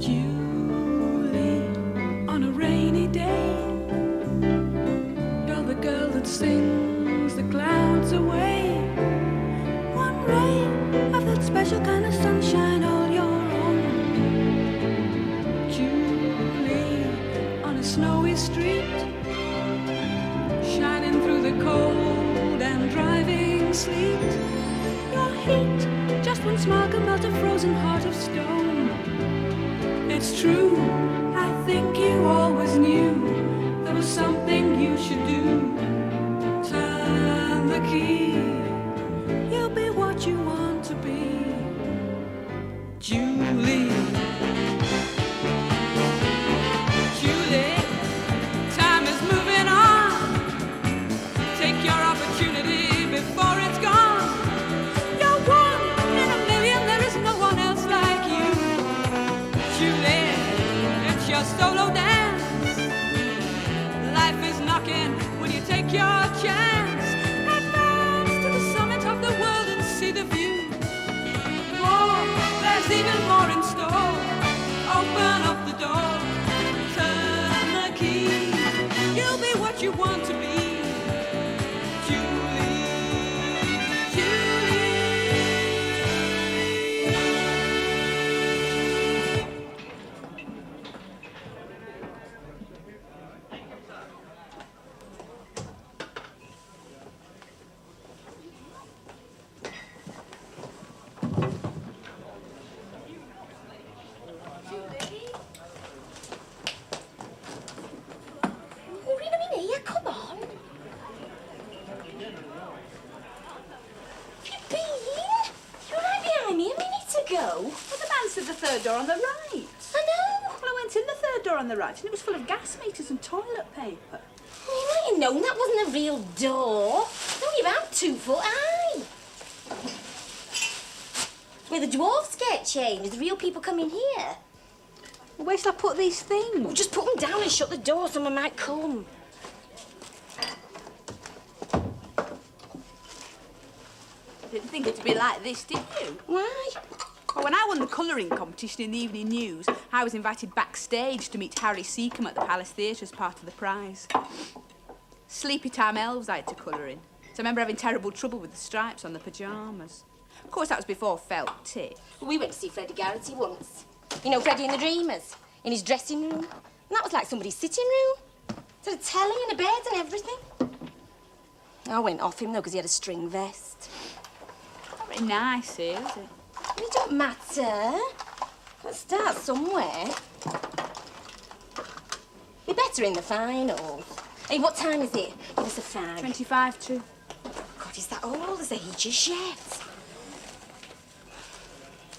Julie, on a rainy day, you're the girl that sings the clouds away. One ray of that special kind of sunshine, all your own. Julie, on a snowy street, shining through the cold and driving sleet. Your heat, just one smile can melt a frozen heart of stone. It's true, I think you always knew there was something you should do. Turn the key, you'll be what you want to be. Julie. Julie, time is moving on. Take your opportunity before it's gone. You're one in a million, there is no one else like you. Julie, it's your solo dance. Life is knocking when you take your chance. Advance to the summit of the world and see the view. Oh, there's even more in store. Open up the door, turn the key. You'll be what you want to be. Julie, Julie. Hurry them in here, come on. Have you been? You were right behind me a minute ago. Well, the man said the third door on the right. I know. Well, I went in the third door on the right and it was full of gas meters and toilet paper. You might have known that wasn't a real door. It's only about 2 foot high. It's where the dwarfs get changed. The real people come in here. Well, where shall I put these things? Well, just put them down and shut the door. Someone might come. Didn't think it'd be like this, did you? Why? Well, when I won the colouring competition in the Evening News, I was invited backstage to meet Harry Seacombe at the Palace Theatre as part of the prize. Sleepy Time elves I had to colour in. So I remember having terrible trouble with the stripes on the pyjamas. Of course, that was before felt tip. We went to see Freddie Garrity once. You know, Freddie and the Dreamers, in his dressing room. And that was like somebody's sitting room. Sort of telly and a bed and everything. I went off him, though, because he had a string vest. Not very nice here, is it? It don't matter. Let's start somewhere. Be better in the finals. Hey, what time is it? Give us a fag. 25 to. God, is that all as ages yet?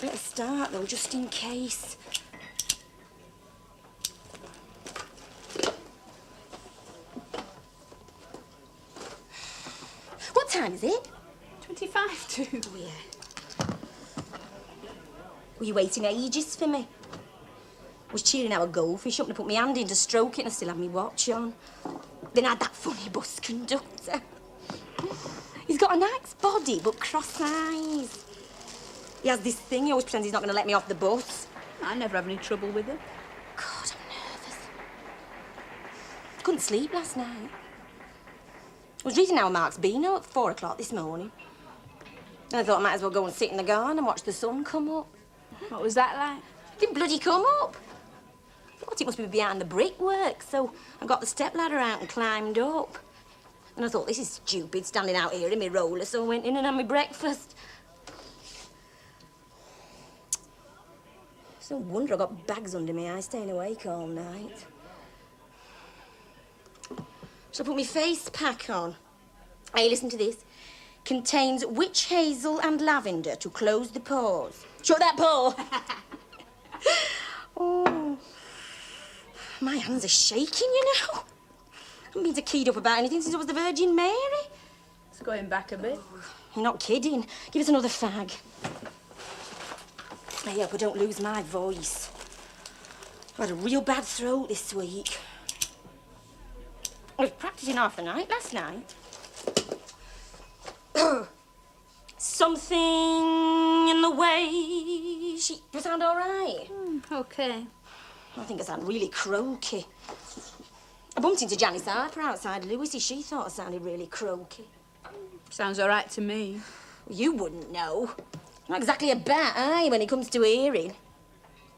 Better start, though, just in case. What time is it? 25 to. Oh, yeah. Were you waiting ages for me? I was cheering our goldfish up to put my hand in to stroke it and I still had my watch on. Then I had that funny bus conductor. He's got a nice body, but cross eyes. He has this thing, he always pretends he's not going to let me off the bus. I never have any trouble with it. God, I'm nervous. Couldn't sleep last night. I was reading our Mark's Beano at 4 o'clock this morning. And I thought I might as well go and sit in the garden and watch the sun come up. What was that like? It didn't bloody come up. I thought it must be behind the brickwork, so I got the stepladder out and climbed up. And I thought, this is stupid, standing out here in my roller, so I went in and had my breakfast. It's no wonder I got bags under my eyes, staying awake all night. Shall I put my face pack on? Hey, listen to this. Contains witch hazel and lavender to close the pores. Shut that pore. Oh, my hands are shaking, you know. I haven't been so keyed up about anything since I was the Virgin Mary. It's going back a bit. You're not kidding. Give us another fag. I hope I don't lose my voice. I had a real bad throat this week. I was practising half the night last night. Something in the way she... Does it sound all right? OK. I think I sound really croaky. I bumped into Janice Harper outside Lewis's. She thought I sounded really croaky. Sounds all right to me. Well, you wouldn't know. Not exactly a bat, are you, when it comes to hearing?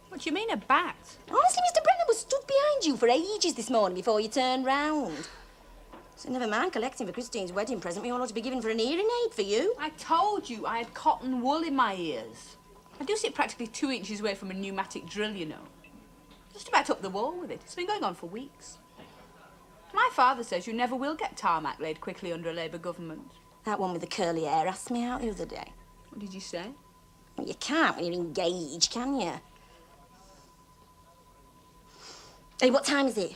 What do you mean, a bat? Honestly, Mr. Brennan was stood behind you for ages this morning before you turned round. So never mind collecting for Christine's wedding present. We all ought to be given for an hearing aid for you. I told you I had cotton wool in my ears. I do sit practically 2 inches away from a pneumatic drill, you know. Just about up the wall with it. It's been going on for weeks. My father says you never will get tarmac laid quickly under a Labour government. That one with the curly hair asked me out the other day. What did you say? Well, you can't when you're engaged, can you? Hey, what time is it?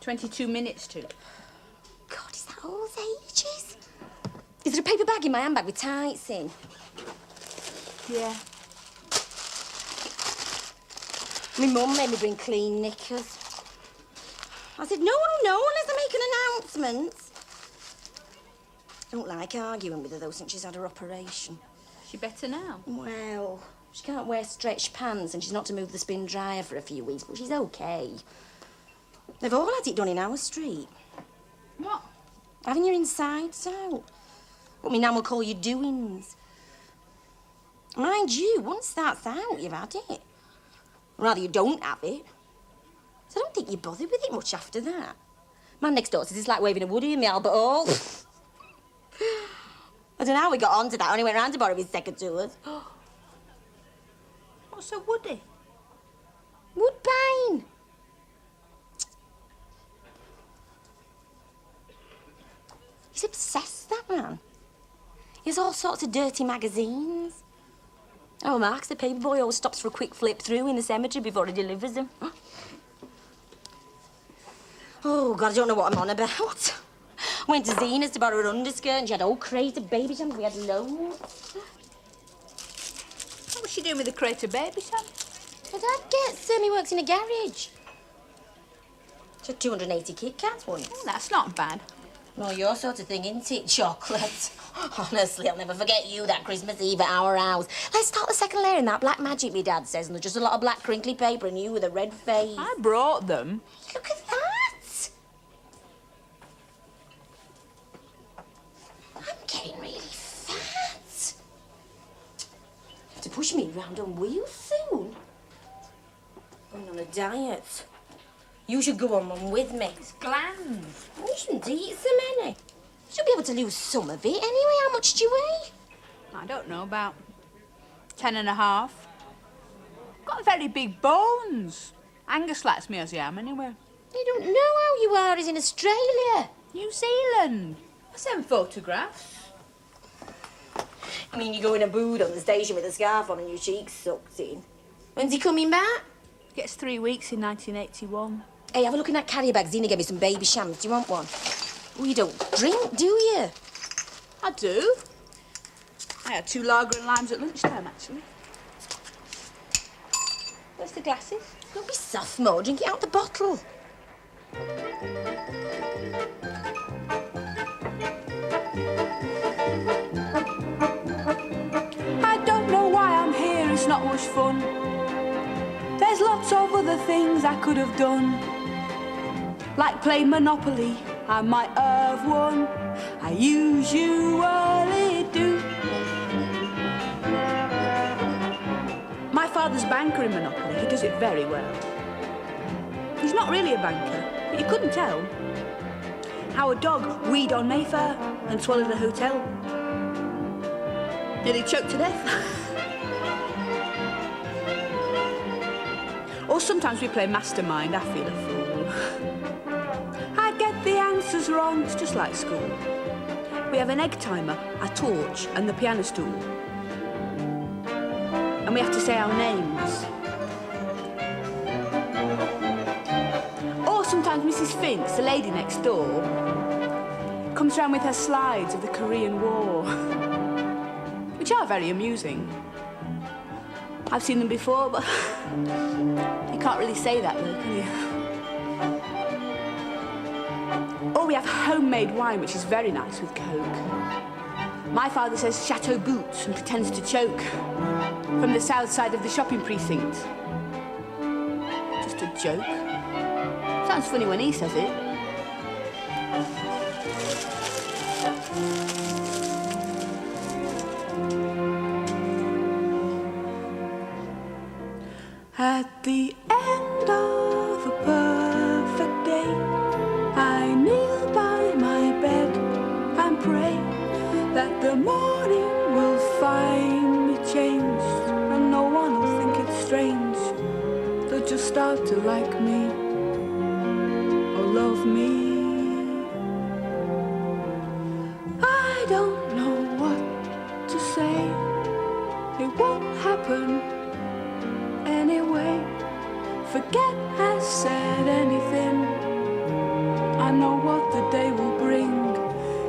22 minutes to. God, is that all ages? Is there a paper bag in my handbag with tights in? Yeah. My mum made me bring clean knickers. I said, no one will know unless I make an announcement. I don't like arguing with her, though, since she's had her operation. Is she better now? Well, she can't wear stretched pants and she's not to move the spin dryer for a few weeks, but she's OK. They've all had it done in our street. What? Having your insides out. What me nan will call your doings. Mind you, once that's out, you've had it. Or rather, you don't have it. So I don't think you bother with it much after that. Man next door says it's like waving a woody in the Albert Hall. I don't know how we got on to that when he went round to borrow his second to us. What's so woody? Woodbine. He's obsessed, that man. He has all sorts of dirty magazines. Oh, Mark's the paper boy always stops for a quick flip through in the cemetery before he delivers them. Oh, God, I don't know what I'm on about. Went to Zena's to borrow her underskirt and she had a whole crate of baby shams. We had loads. What was she doing with the crate of baby shams? My dad gets he works in a garage. She had 280 Kit Kats once. Oh, that's not bad. Well, your sort of thing, isn't it, chocolate? Honestly, I'll never forget you that Christmas Eve at our house. Let's start the second layer in that black magic, me dad says, and there's just a lot of black crinkly paper and you with a red face. I brought them. Look at that! I'm getting really fat. You have to push me round on wheels soon. Going on a diet. You should go on one with me. It's glands. You shouldn't eat so many. You should be able to lose some of it anyway. How much do you weigh? I don't know, about 10 and a half. Got very big bones. Angus lets me as I am, anyway. You don't know how you are as in Australia. New Zealand. I sent photographs. I mean, you go in a booth on the station with a scarf on and your cheeks sucked in. When's he coming back? Gets 3 weeks in 1981. Hey, have a look in that carrier bag. Zena gave me some baby shams. Do you want one? Oh, you don't drink, do you? I do. I had 2 lager and limes at lunchtime, actually. Where's the glasses? Don't be soft, Mo. Drink it out the bottle. I don't know why I'm here, it's not much fun. There's lots of other things I could have done. Like play Monopoly, I might have won. I usually do. My father's banker in Monopoly, he does it very well. He's not really a banker, but you couldn't tell. How a dog weed on Mayfair and swallowed a hotel. Nearly choked to death. Or sometimes we play Mastermind, I feel a fool. I get the answers wrong, it's just like school. We have an egg timer, a torch and the piano stool. And we have to say our names. Or sometimes Mrs. Finch, the lady next door, comes round with her slides of the Korean War, which are very amusing. I've seen them before, but you can't really say that, though, can you? Or we have homemade wine, which is very nice with Coke. My father says chateau boots and pretends to choke. From the south side of the shopping precinct. Just a joke. Sounds funny when he says it. At the end of a perfect day, I kneel by my bed and pray that the morning will find me changed and no one will think it's strange. They'll just start to like me or love me. I don't know what to say. It won't happen anyway. Forget I said anything. I know what the day will bring.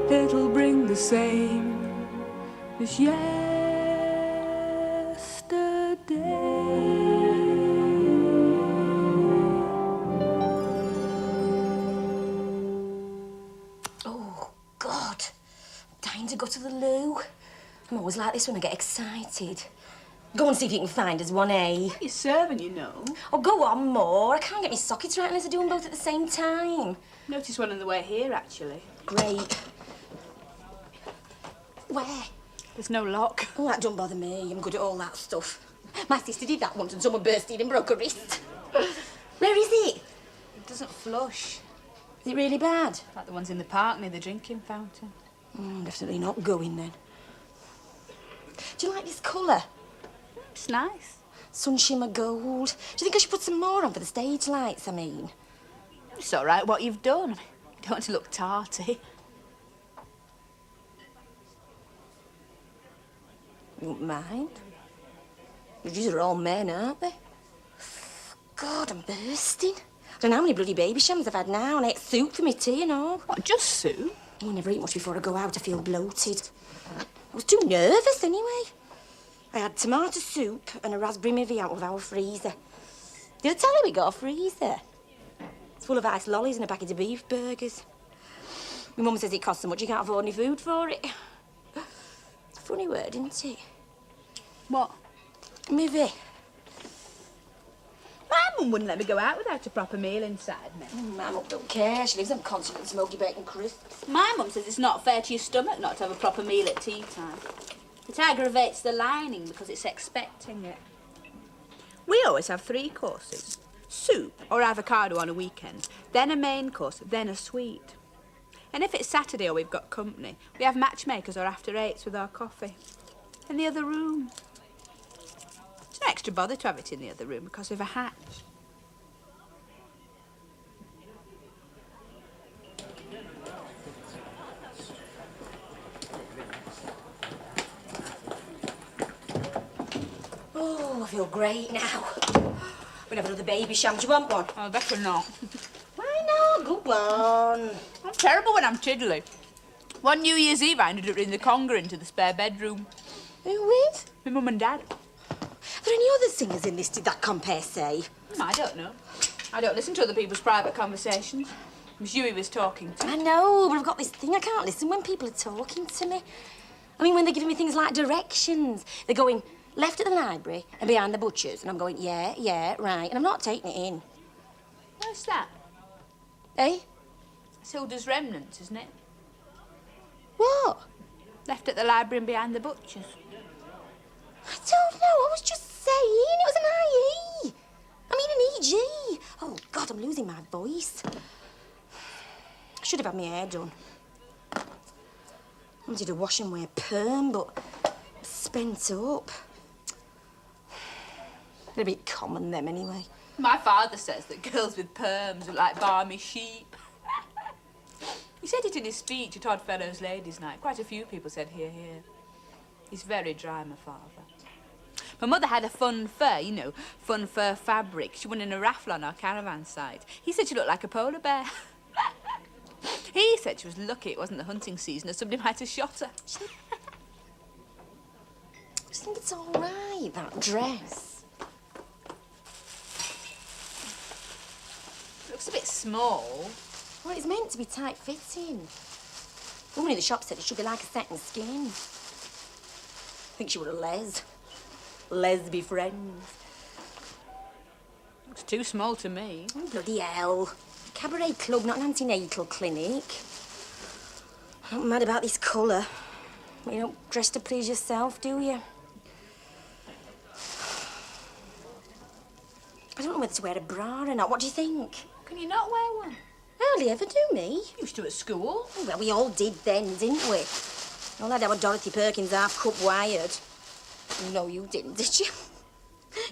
It'll bring the same as yesterday. Oh, God. I'm dying to go to the loo. I'm always like this when I get excited. Go and see if you can find us one, eh? You're serving, you know. Oh, go on more. I can't get my sockets right unless I do them both at the same time. Noticed one on the way here, actually. Great. Where? There's no lock. Oh, that don't bother me. I'm good at all that stuff. My sister did that once and someone burst in and broke her wrist. Where is it? It doesn't flush. Is it really bad? Like the ones in the park near the drinking fountain. I'm definitely not going then. Do you like this colour? It's nice. Sun shimmer gold. Do you think I should put some more on for the stage lights, I mean? It's all right what you've done. You don't want to look tarty. You won't mind? These are all men, aren't they? God, I'm bursting. I don't know how many bloody baby shams I've had now, and I ate soup for my tea and all. What, just soup? I never eat much before I go out. I feel bloated. I was too nervous anyway. I had tomato soup and a raspberry mivvy out of our freezer. Did I tell you we got a freezer? It's full of iced lollies and a packet of beef burgers. My mum says it costs so much you can't afford any food for it. It's a funny word, isn't it? What? Mivvy. My mum wouldn't let me go out without a proper meal inside me. My mum don't care. She lives on constant smoky bacon crisps. My mum says it's not fair to your stomach not to have a proper meal at tea time. It aggravates the lining because it's expecting it. We always have 3 courses. Soup or avocado on a weekend, then a main course, then a sweet. And if it's Saturday or we've got company, we have matchmakers or after 8s with our coffee. In the other room. It's an extra bother to have it in the other room because of a hatch. Oh, I feel great now. We'll have another baby sham. Do you want one? Oh, better not. Why not? Go on. I'm terrible when I'm tiddly. One New Year's Eve, I ended up bringing the conger into the spare bedroom. Who with? My mum and dad. Are there any other singers enlisted that compare say? I don't know. I don't listen to other people's private conversations. It was you he was talking to. I know, but I've got this thing. I can't listen when people are talking to me. I mean, when they're giving me things like directions. They're going left at the library and behind the butcher's. And I'm going, yeah, right. And I'm not taking it in. Where's that? Eh? It's Hilda's Remnants, isn't it? What? Left at the library and behind the butcher's. I don't know. I was just saying. It was an IE. I mean an EG. Oh, God, I'm losing my voice. I should have had my hair done. I wanted a wash and wear perm, but spent up. They're a bit common, them, anyway. My father says that girls with perms are like barmy sheep. He said it in his speech at Oddfellows Ladies' Night. Quite a few people said hear, hear. He's very dry, my father. My mother had a fun fur, you know, fun fur fabric. She won in a raffle on our caravan site. He said she looked like a polar bear. He said she was lucky it wasn't the hunting season or somebody might have shot her. I just think it's all right, that dress. Looks a bit small. Well, it's meant to be tight-fitting. Woman in the shop said it should be like a second skin. I think she were a lesbian friends. Looks too small to me. Oh, bloody hell. Cabaret club, not an antenatal clinic. I'm not mad about this colour. You don't dress to please yourself, do you? I don't know whether to wear a bra or not. What do you think? Can you not wear one? Hardly ever do, me. Used to at school. Oh, well, we all did then, didn't we? All had our Dorothy Perkins half-cup wired. No, you didn't, did you?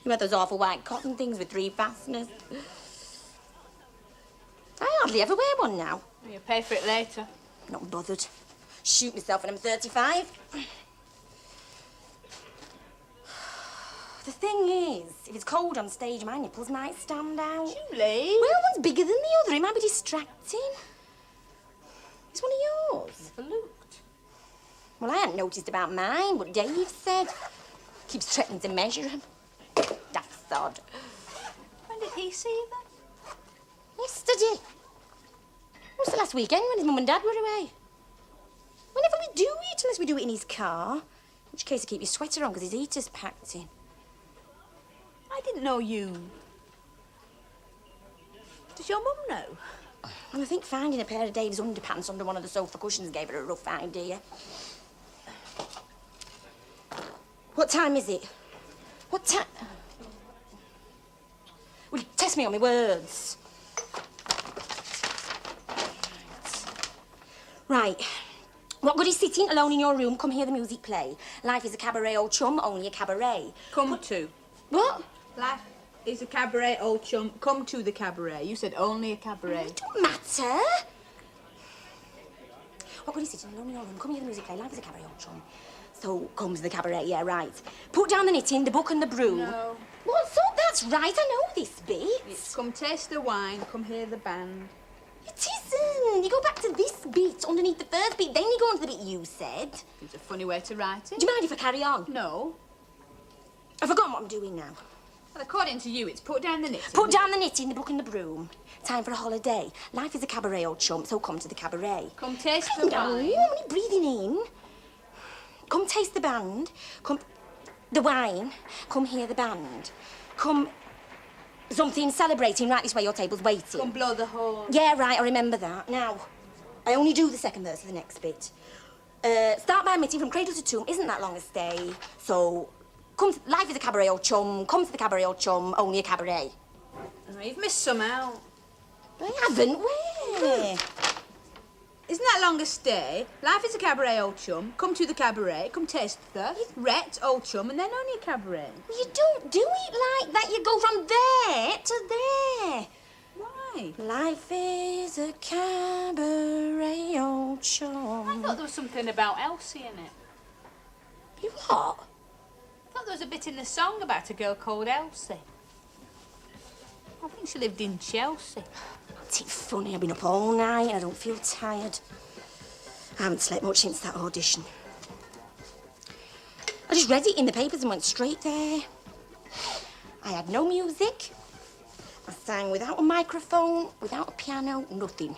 You had those awful white cotton things with 3 fasteners. I hardly ever wear one now. You'll pay for it later. Not bothered. Shoot myself when I'm 35. The thing is, if it's cold on stage, my nipples might stand out. Julie? Well, one's bigger than the other. It might be distracting. It's one of yours. Never looked. Well, I hadn't noticed about mine, but Dave said. Keeps threatening to measure him. Daft sod. When did he see them? Yesterday. It was the last weekend when his mum and dad were away. Whenever we do it, unless we do it in his car. In which case, I keep your sweater on because his heater's packed in. I didn't know you. Does your mum know? And I think finding a pair of Dave's underpants under one of the sofa cushions gave her a rough idea. What time is it? What time? Will you test me on my words? Right. What good is sitting alone in your room? Come hear the music play. Life is a cabaret, old chum, only a cabaret. Come to. What? Life is a cabaret, old chum. Come to the cabaret. You said only a cabaret. It don't matter. What good is sitting alone in your room? Come hear the music play. Life is a cabaret, old chum. So comes the cabaret, yeah, right. Put down the knitting, the book and the brew. No. What's up? That's right, I know this bit. It's come taste the wine, come hear the band. It isn't. You go back to this bit underneath the first bit, then you go on to the bit you said. It's a funny way to write it. Do you mind if I carry on? No. I've forgotten what I'm doing now. Well, according to you, it's put down the knitting. Put down the knitting, the book and the broom. Time for a holiday. Life is a cabaret, old chump, so come to the cabaret. Come taste the No, wine. I'm only breathing in. Come taste the band. Come... The wine. Come hear the band. Come... Something celebrating right this way, your table's waiting. Come blow the horn. Yeah, right, I remember that. Now, I only do the second verse of the next bit. Start by admitting from cradle to tomb isn't that long a stay. So, come to, life is a cabaret, old chum. Come to the cabaret, old chum. Only a cabaret. Oh, you've missed some out. I haven't. Where? Isn't that long a stay? Life is a cabaret, old chum. Come to the cabaret. Come taste the thirst. Ret, old chum, and then only a cabaret. You don't do it like that. You go from there to there. Why? Life is a cabaret, old chum. I thought there was something about Elsie in it. You what? I thought there was a bit in the song about a girl called Elsie. I think she lived in Chelsea. Isn't it funny? I've been up all night and I don't feel tired. I haven't slept much since that audition. I just read it in the papers and went straight there. I had no music. I sang without a microphone, without a piano, nothing.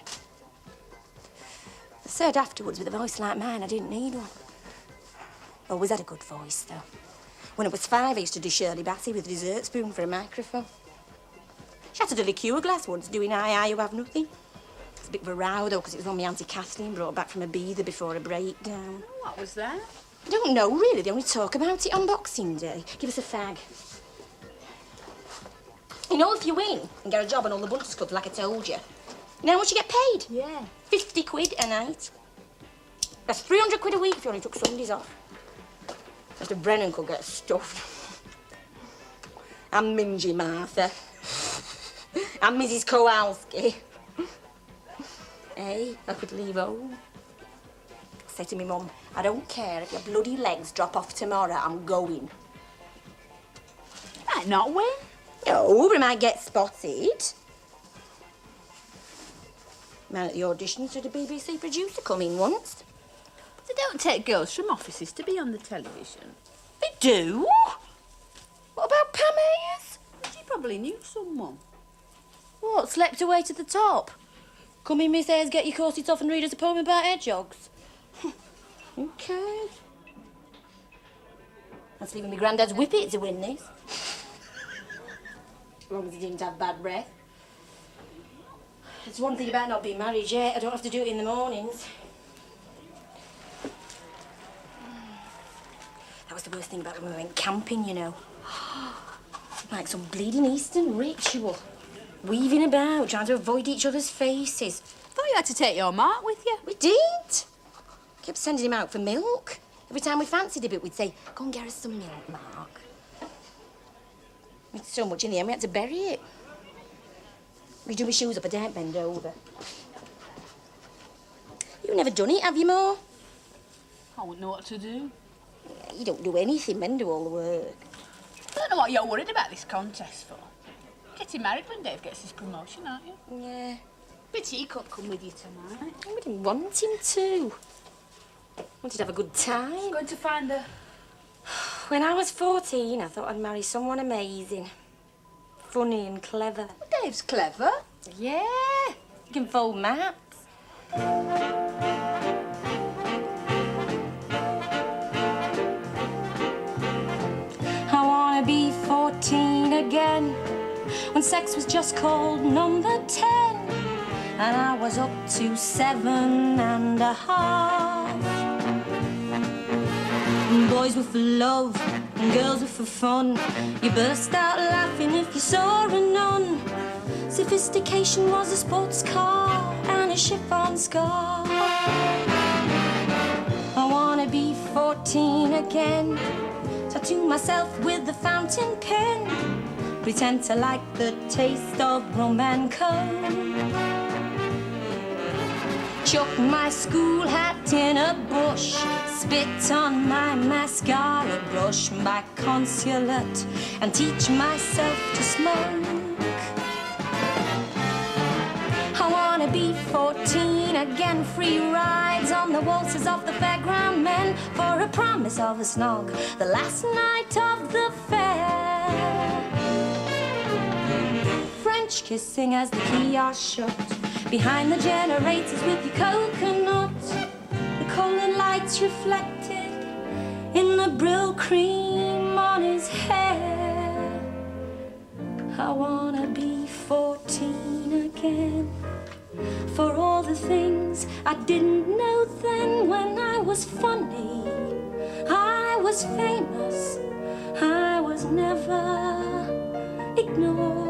I said afterwards, with a voice like mine, I didn't need one. I always had a good voice, though. When I was 5, I used to do Shirley Bassey with a dessert spoon for a microphone. Shattered a liqueur glass once, doing aye, you have nothing. It's a bit of a row, though, because it was on my Auntie Kathleen, brought back from a beather before a breakdown. What was that? I don't know, really. They only talk about it on Boxing Day. Give us a fag. You know, if you win and get a job on all the Bunters Clubs, like I told you, you know how much you get paid? Yeah. 50 quid a night. That's 300 quid a week if you only took Sundays off. Mr. Brennan could get stuffed. I'm Mingy Martha. I'm Mrs. Kowalski. Hey, I could leave home. I said to me mum, I don't care if your bloody legs drop off tomorrow, I'm going. You might not win. No, but I might get spotted. Man at the audition said a BBC producer come in once. But they don't take girls from offices to be on the television. They do? What about Pam Ayers? She probably knew someone. What, slept away to the top? Come in, Miss Ayers, get your corsets off and read us a poem about hedgehogs. Who cares? I'd sleep with my granddad's whippet to win this. As long as he didn't have bad breath. It's one thing about not being married yet. I don't have to do it in the mornings. That was the worst thing about when we went camping, you know. Like some bleeding Eastern ritual. Weaving about, trying to avoid each other's faces. Thought you had to take your Mark with you. We did. Kept sending him out for milk. Every time we fancied a bit, we'd say, go and get us some milk, Mark. It's so much in the end, we had to bury it. We do my shoes up, I daren't bend over. You've never done it, have you, Mo? I wouldn't know what to do. Yeah, you don't do anything, men do all the work. I don't know what you're worried about this contest for. Getting married when Dave gets his promotion, aren't you? Yeah. Pity he couldn't come with you tonight. I didn't want him to. Wanted to have a good time. Going to find her. When I was 14, I thought I'd marry someone amazing. Funny and clever. Dave's clever. Yeah, he can fold maps. I wanna be 14 again, when sex was just called number 10, and I was up to 7.5. Boys were for love, and girls were for fun. You burst out laughing if you saw a nun. Sophistication was a sports car and a chiffon scarf. I wanna be 14 again, tattoo myself with the fountain pen, pretend to like the taste of rum and coke. Chuck my school hat in a bush, spit on my mascara, brush my consulate, and teach myself to smoke. I wanna be 14 again, free rides on the waltzes of the fairground men, for a promise of a snog, the last night of the fair. French kissing as the kiosks shut, behind the generators with your coconut, the coloured lights reflected in the Brill cream on his hair. I wanna be 14 again, for all the things I didn't know then. When I was funny, I was famous, I was never ignored.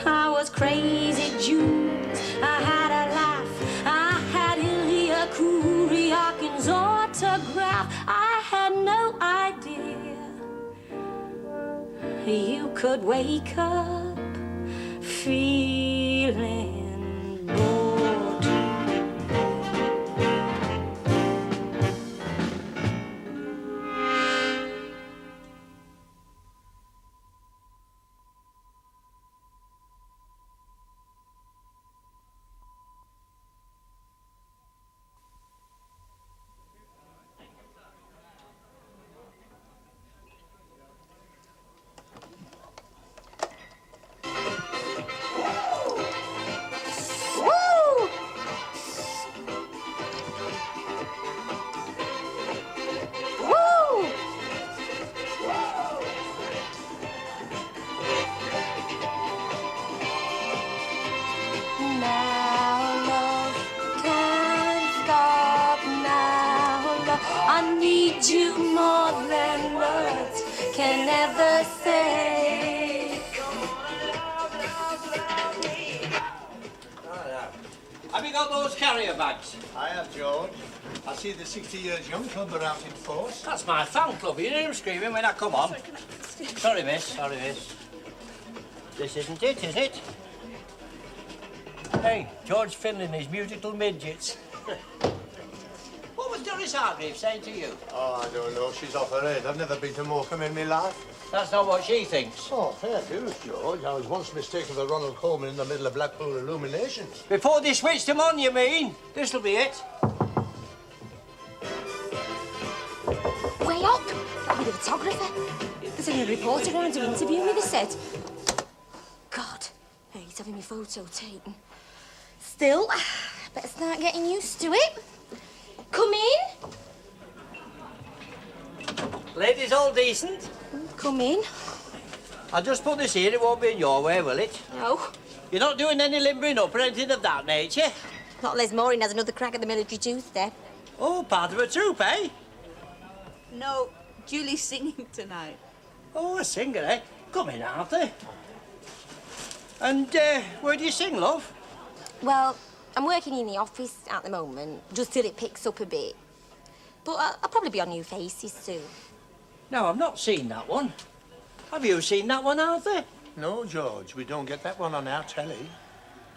I was crazy Jews, I had a laugh, I had Ilya Kuryakin's autograph. I had no idea you could wake up feeling bored. I need you more than words can ever say. Have you got those carrier bags? I have, George. I see the 60 Years Young Club are out in force. That's my fan club. You hear him screaming when I come on. Sorry, miss. Sorry, miss. This isn't it, is it? Hey, George Finlay and his musical midgets. What was Doris Hargreaves saying to you? Oh, I don't know. She's off her head. I've never been to Morecambe in my life. That's not what she thinks. Oh, fair dues, George. I was once mistaken for Ronald Coleman in the middle of Blackpool Illuminations. Before they switched him on, you mean? This'll be it. Way up! That'll be the photographer. There's a reporter around to interview me, they said. God, he's having my photo taken. Still, better start getting used to it. Come in. Ladies all decent? Come in. I'll just put this here, it won't be in your way, will it? No. You're not doing any limbering up or anything of that nature? Not unless Maureen has another crack at the military two-step. Oh, part of a troupe, eh? No, Julie's singing tonight. Oh, a singer, eh? Come in, Arthur. And, where do you sing, love? Well, I'm working in the office at the moment, just till it picks up a bit. But I'll probably be on New Faces soon. No, I've not seen that one. Have you seen that one, Arthur? No, George, we don't get that one on our telly.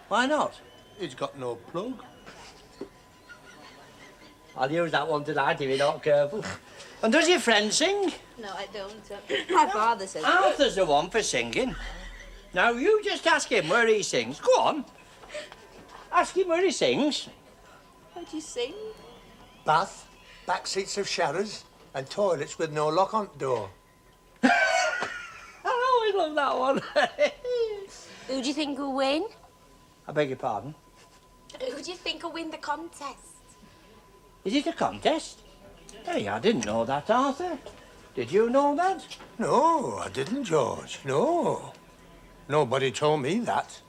Why not? It's got no plug. I'll use that one tonight if you're not careful. And does your friend sing? No, I don't. My father says... Arthur's the one for singing. Now, you just ask him where he sings. Go on. Ask him where he sings. What do you sing? Bath, back seats of showers, and toilets with no lock on door. I always love that one. Who do you think will win? I beg your pardon? Who do you think will win the contest? Is it a contest? Hey, I didn't know that, Arthur. Did you know that? No, I didn't, George. No. Nobody told me that.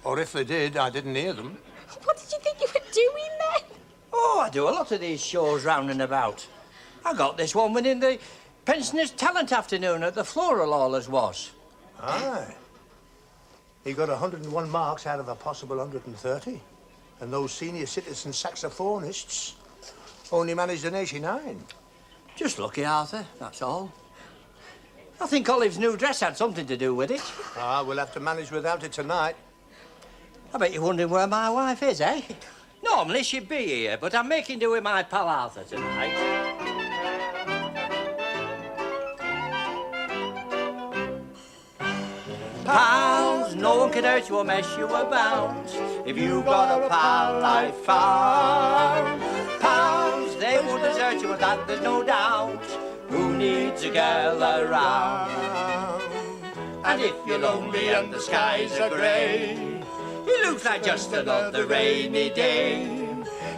Or if they did, I didn't hear them. What did you think you were doing then? Oh, I do a lot of these shows round and about. I got this one winning the Pensioners' Talent Afternoon at the Floral Hall as was. Aye. He got 101 marks out of a possible 130. And those senior citizen saxophonists only managed an 89. Just lucky, Arthur, that's all. I think Olive's new dress had something to do with it. Ah, we'll have to manage without it tonight. I bet you're wondering where my wife is, eh? Normally she'd be here, but I'm making do with my pal Arthur tonight. Pals, no one can hurt you or mess you about. If you got a pal I found. Pals, they won't desert you, but that there's no doubt. Who needs a girl around? And if you're lonely and the skies are grey, it looks like just another rainy day.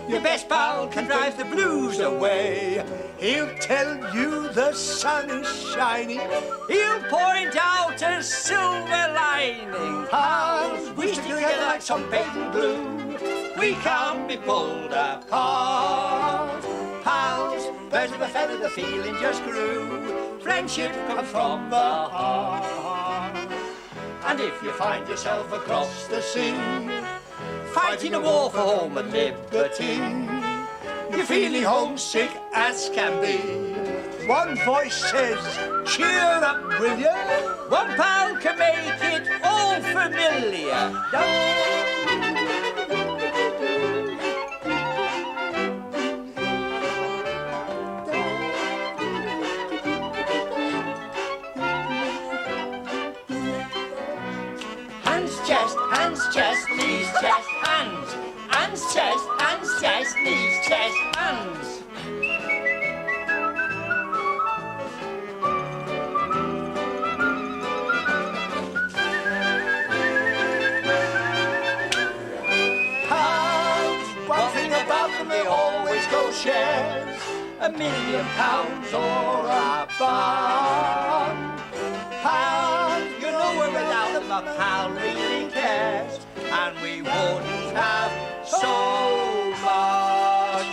Your best pal can drive the blues away. He'll tell you the sun is shining. He'll point out a silver lining. Pals, we stick together like some patent glue. We can't be pulled apart. Pals, birds of a feather, the feeling just grew. Friendship comes from the heart. And if you find yourself across the sea, fighting a war for home and liberty, you're feeling homesick as can be. One voice says, cheer up, will ya? One pal can make it all familiar. Hands, chest, knees, chest, hands. Hands, chest, knees, chest, hands. Hands, one thing about them, they always go shares. £1 million or a bond. Pals, you know we're without them, a pal really cares. And we wouldn't have so much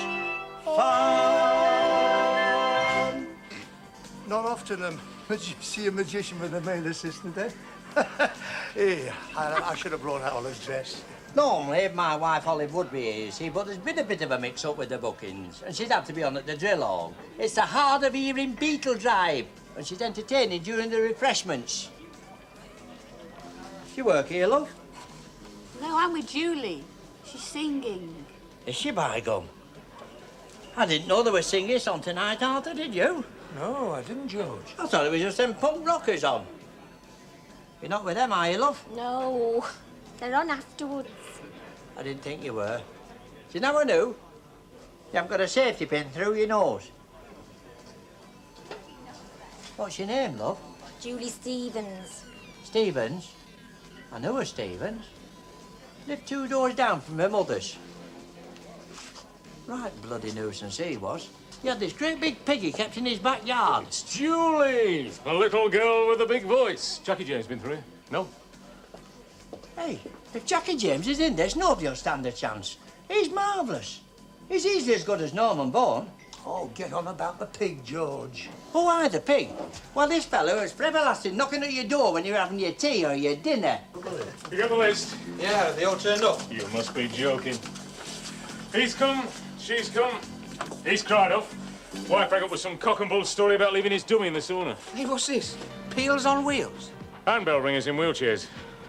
fun. Not often see a magician with a male assistant, eh? Hey, I should have brought out Olive's dress. Normally, my wife Olive would be here, you see, but there's been a bit of a mix-up with the bookings, and she'd have to be on at the drill hall. It's the hard of hearing Beetle Drive, and she's entertaining during the refreshments. You work here, love? No, I'm with Julie. She's singing. Is she, by gum? I didn't know there were singers on tonight, Arthur, did you? No, I didn't, George. I thought it was just them punk rockers on. You're not with them, are you, love? No, they're on afterwards. I didn't think you were. Do you know I knew? You haven't got a safety pin through your nose. What's your name, love? Julie Stevens. Stevens? I know a Stevens. Lived 2 doors down from my mother's. Right bloody nuisance he was. He had this great big pig he kept in his backyard. It's Julie, the little girl with the big voice. Jackie James been through here? No? Hey, if Jackie James is in this, nobody will stand a chance. He's marvellous. He's easily as good as Norman Bourne. Oh, get on about the pig, George. Oh, aye, the pig. Well, this fellow is for everlasting knocking at your door when you're having your tea or your dinner. You got the list? Yeah, they all turned up. You must be joking. He's come, she's come, he's cried off. Wife rang up with some cock and bull story about leaving his dummy in the sauna. Hey, what's this? Peels on wheels? Handbell ringers in wheelchairs.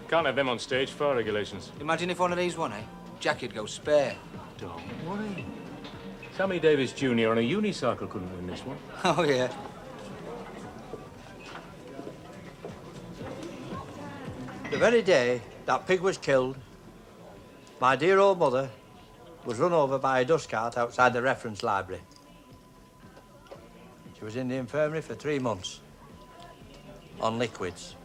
Can't have them on stage, fire regulations. Imagine if one of these won, eh? Jackie'd go spare. Don't worry. Sammy Davis Jr. on a unicycle couldn't win this one. Oh, yeah. The very day that pig was killed, my dear old mother was run over by a dust cart outside the reference library. She was in the infirmary for 3 months on liquids.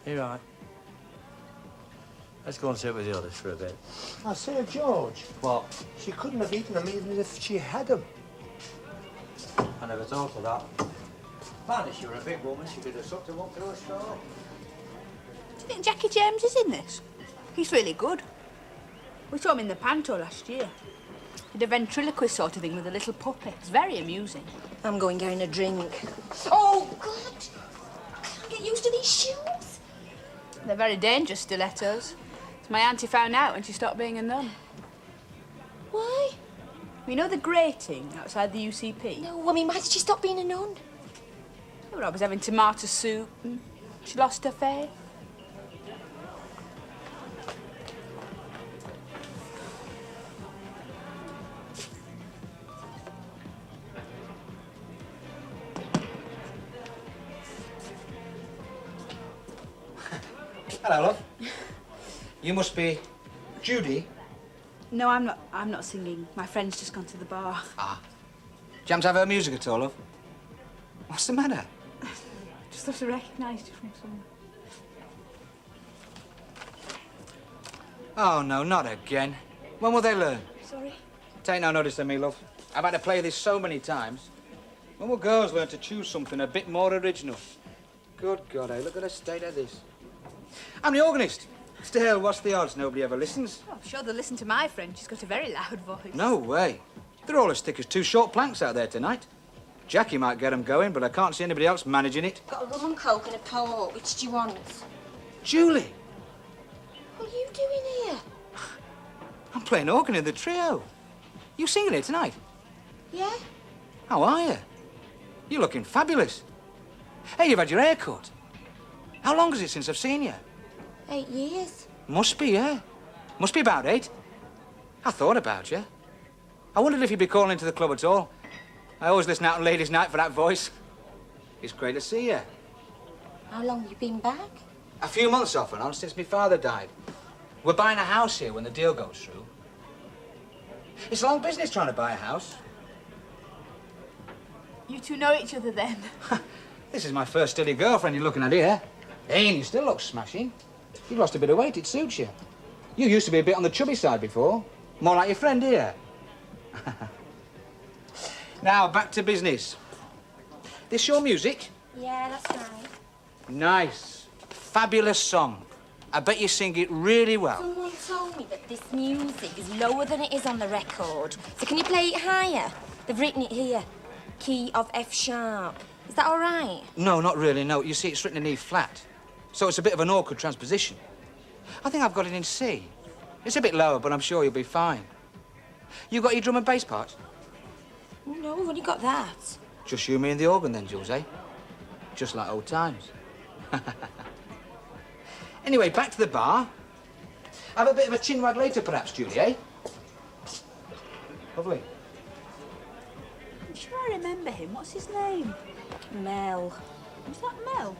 You're right. Let's go and sit with the others for a bit. I say, George, What? she couldn't have eaten them even if she had them. I never thought of that. Man, if she were a big woman, she could have sucked them up through a straw. Do you think Jackie James is in this? He's really good. We saw him in the panto last year. Did a ventriloquist sort of thing with a little puppet. It's very amusing. I'm going getting a drink. Oh, God! I can't get used to these shoes. They're very dangerous stilettos. It's my auntie found out when she stopped being a nun. Why? You know the grating outside the UCP? No, I mean, why did she stop being a nun? They were always having tomato soup and she lost her faith. Hello, love. You must be Judy. No, I'm not singing. My friend's just gone to the bar. Ah. Jams have her music at all, love? What's the matter? Just thought I recognised you from somewhere. Oh, no, not again. When will they learn? Sorry. Take no notice of me, love. I've had to play this so many times. When will girls learn to choose something a bit more original? Good God, eh? Look at the state of this. I'm the organist. Still, what's the odds? Nobody ever listens. Oh, I'm sure they'll listen to my friend. She's got a very loud voice. No way. They're all as thick as 2 short planks out there tonight. Jackie might get them going, but I can't see anybody else managing it. Got a rum and coke and a port. Which do you want? Julie, What are you doing here? I'm playing organ in the trio. You singing here tonight? Yeah? How are you? You're looking fabulous. Hey, you've had your hair cut. How long is it since I've seen you? 8 years. Must be, yeah. Must be about 8. I thought about you. I wondered if you'd be calling into the club at all. I always listen out on Ladies' Night for that voice. It's great to see you. How long you been back? A few months off and on since my father died. We're buying a house here when the deal goes through. It's a long business trying to buy a house. You two know each other then? This is my first steady girlfriend you're looking at here. Hey, you still look smashing. You've lost a bit of weight, it suits you. You used to be a bit on the chubby side before. More like your friend here. Now, back to business. This your music? Yeah, that's right. Nice. Fabulous song. I bet you sing it really well. Someone told me that this music is lower than it is on the record. So can you play it higher? They've written it here. Key of F sharp. Is that all right? No, not really, no. You see, it's written in E flat. So it's a bit of an awkward transposition. I think I've got it in C. It's a bit lower, but I'm sure you'll be fine. You got your drum and bass parts? No, we've only got that. Just you, me, and the organ then, Jules, eh? Just like old times. Anyway, back to the bar. Have a bit of a chinwag later, perhaps, Julie, eh? Lovely. I'm sure I remember him. What's his name? Mel. Is that Mel?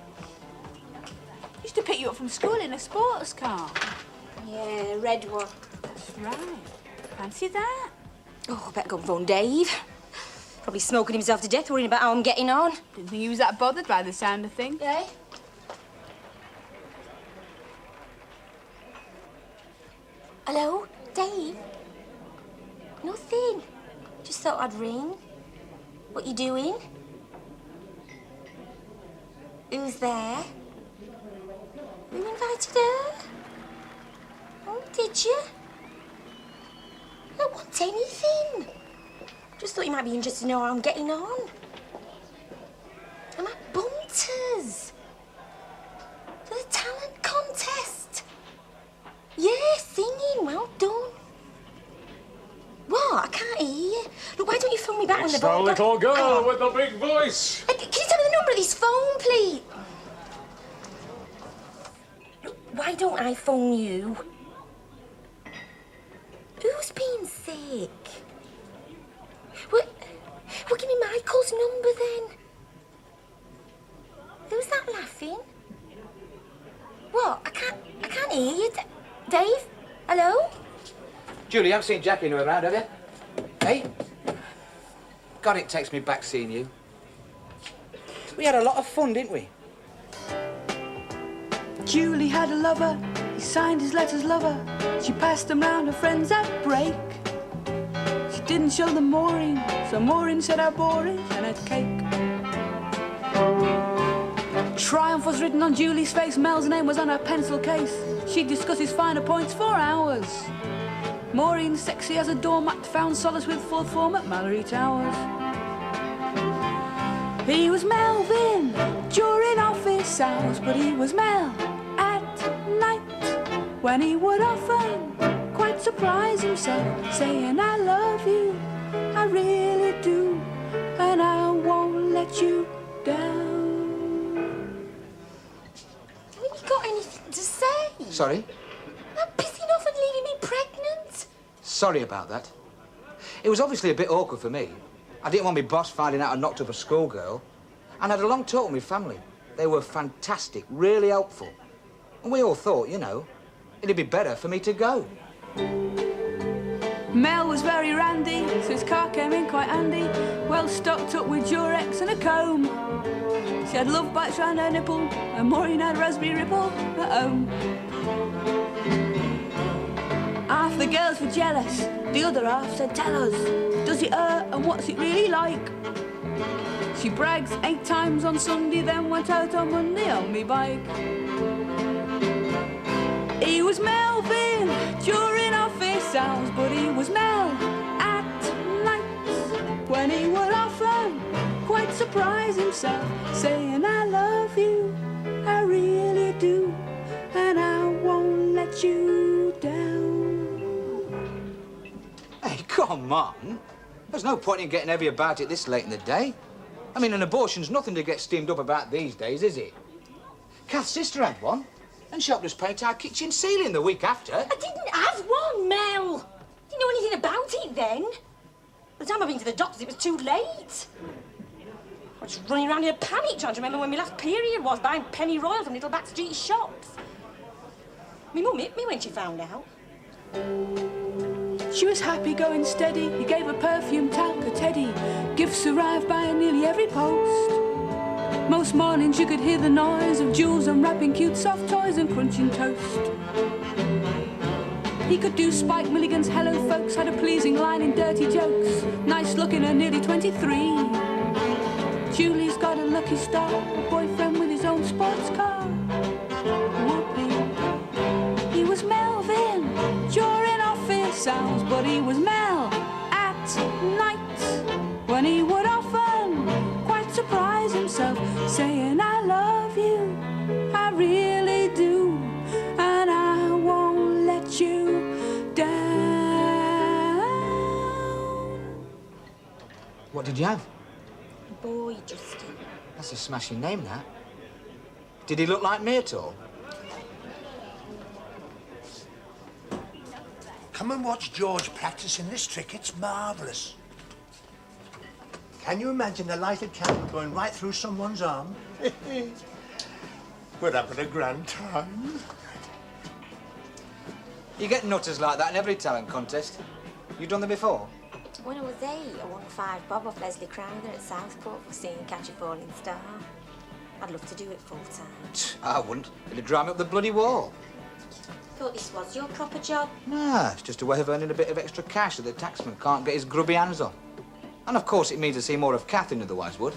Used to pick you up from school in a sports car. Yeah, red one. That's right. Fancy that? Oh, I better go and phone Dave. Probably smoking himself to death, worrying about how I'm getting on. Didn't think he was that bothered by the sound of things. Eh? Hello, Dave? Nothing. Just thought I'd ring. What you doing? Who's there? Who invited her? Oh, did you? I don't want anything. Just thought you might be interested to know how I'm getting on. I'm at Bunters. For the talent contest. Yeah, singing. Well done. What? I can't hear you. Look, why don't you phone me back when the It's the ball... little girl with the big voice. Can you tell me the number of this phone, please? Look, why don't I phone you? Who's been sick? Well, give me Michael's number then. Who's that laughing? What? I can't hear you. Dave? Hello? Julie, you haven't seen Jackie anywhere around, have you? Hey? God, it takes me back seeing you. We had a lot of fun, didn't we? Julie had a lover, he signed his letters lover. She passed them round her friends at break. She didn't show them Maureen, so Maureen said how boring and had cake. Triumph was written on Julie's face, Mel's name was on her pencil case. She'd discuss his finer points for hours. Maureen, sexy as a doormat, found solace with fourth form at Mallory Towers. He was Melvin during office hours, but he was Mel at night, when he would often quite surprise himself, saying, I love you, I really do, and I won't let you down. Haven't you got anything to say? Sorry? I'm pissing off and leaving me pregnant. Sorry about that. It was obviously a bit awkward for me. I didn't want my boss finding out I knocked up a schoolgirl. And I had a long talk with my family. They were fantastic, really helpful. And we all thought, you know, it'd be better for me to go. Mel was very randy, so his car came in quite handy. Well stocked up with Durex and a comb. She had love bites round her nipple, and Maureen had raspberry ripple at home. Half the girls were jealous, the other half said, tell us, does it hurt and what's it really like? She brags 8 times on Sunday, then went out on Monday on me bike. He was Melvin during office hours, but he was Mel at night, when he would often quite surprise himself, saying, I love you, I really do, and I won't let you down. Hey, come on. There's no point in getting heavy about it this late in the day. I mean, an abortion's nothing to get steamed up about these days, is it? Kath's sister had one, and she helped us paint our kitchen ceiling the week after. I didn't have one, Mel. Didn't know anything about it then. By the time I've been to the doctors, it was too late. I was just running around in a panic trying to remember when my last period was, buying penny royal from little Backstage shops. My mum hit me when she found out. She was happy going steady. He gave her perfume, talc, a teddy. Gifts arrived by nearly every post. Most mornings you could hear the noise of Jules unwrapping cute soft toys and crunching toast. He could do Spike Milligan's Hello Folks, had a pleasing line in Dirty Jokes. Nice looking and nearly 23. Julie's got a lucky star, a boyfriend with his own sports car. Whoopee. He was Melvin during office hours, but he was Mel at night, when he would often quite surprise himself, saying, I love you, I really do, and I won't let you down. What did you have? Boy, Justin. That's a smashing name, that. Did he look like me at all? Come and watch George practicing this trick. It's marvellous. Can you imagine a lighted candle going right through someone's arm? We're having a grand time. You get nutters like that in every talent contest. You done them before? When I was 8, I won 5 bob off Leslie Crowther at Southport for singing Catch a Falling Star. I'd love to do it full time. I wouldn't. It'd drive me up the bloody wall. Thought this was your proper job. Nah, it's just a way of earning a bit of extra cash that the taxman can't get his grubby hands on. And of course it means I see more of Kath than otherwise would.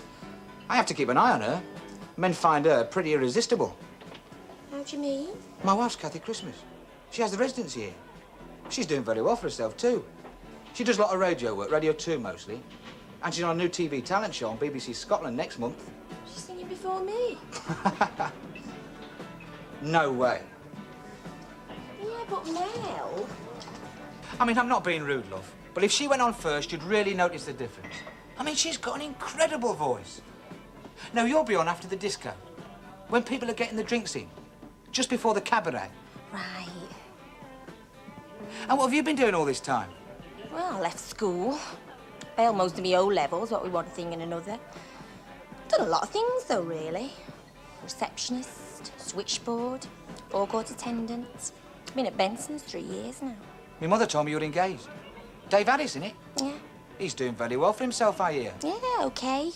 I have to keep an eye on her. Men find her pretty irresistible. How do you mean? My wife's Kathy Christmas. She has the residency here. She's doing very well for herself, too. She does a lot of radio work, Radio 2 mostly. And she's on a new TV talent show on BBC Scotland next month. She's singing before me. No way. Yeah, but Mel... I mean, I'm not being rude, love, but if she went on first, you'd really notice the difference. I mean, she's got an incredible voice. Now, you'll be on after the disco, when people are getting the drinks in, just before the cabaret. Right. And what have you been doing all this time? Well, I left school. Failed most of my O-levels, what with one thing and another. Done a lot of things, though, really. Receptionist, switchboard, forecourt attendant. Been at Benson's 3 years now. My mother told me you were engaged. Dave Addis, innit? Yeah. He's doing very well for himself, I hear. Yeah, OK.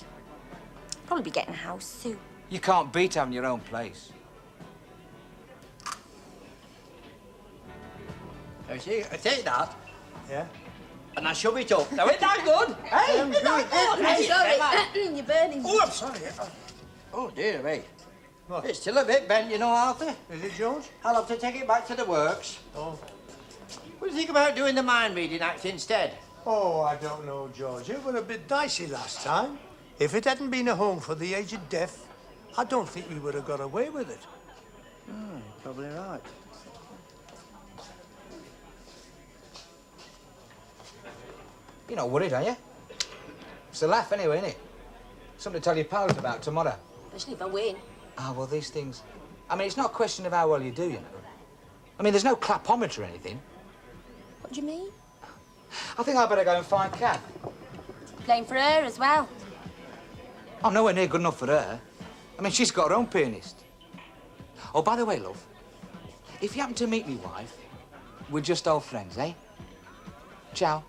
Probably be getting a house soon. You can't beat having your own place. You see, I take that, Yeah? and I shove it up. Now, isn't that good? Hey, isn't that good? Hey, Sorry, you're burning. Oh, I'm sorry. Oh, dear me. What? It's still a bit bent, you know, Arthur. Is it, George? I'll have to take it back to the works. Oh. What do you think about doing the mind reading act instead? Oh, I don't know, George. It was a bit dicey last time. If it hadn't been a home for the aged deaf, I don't think we would have got away with it. You're probably right. You're not worried, are you? It's a laugh anyway, isn't it? Something to tell your pals about tomorrow. Especially if I win. Ah, well, these things... I mean, it's not a question of how well you do, you know. I mean, there's no clapometer or anything. What do you mean? I think I'd better go and find Kath. Playing for her as well. I'm nowhere near good enough for her. I mean, she's got her own pianist. Oh, by the way, love, if you happen to meet me wife, we're just old friends, eh? Ciao.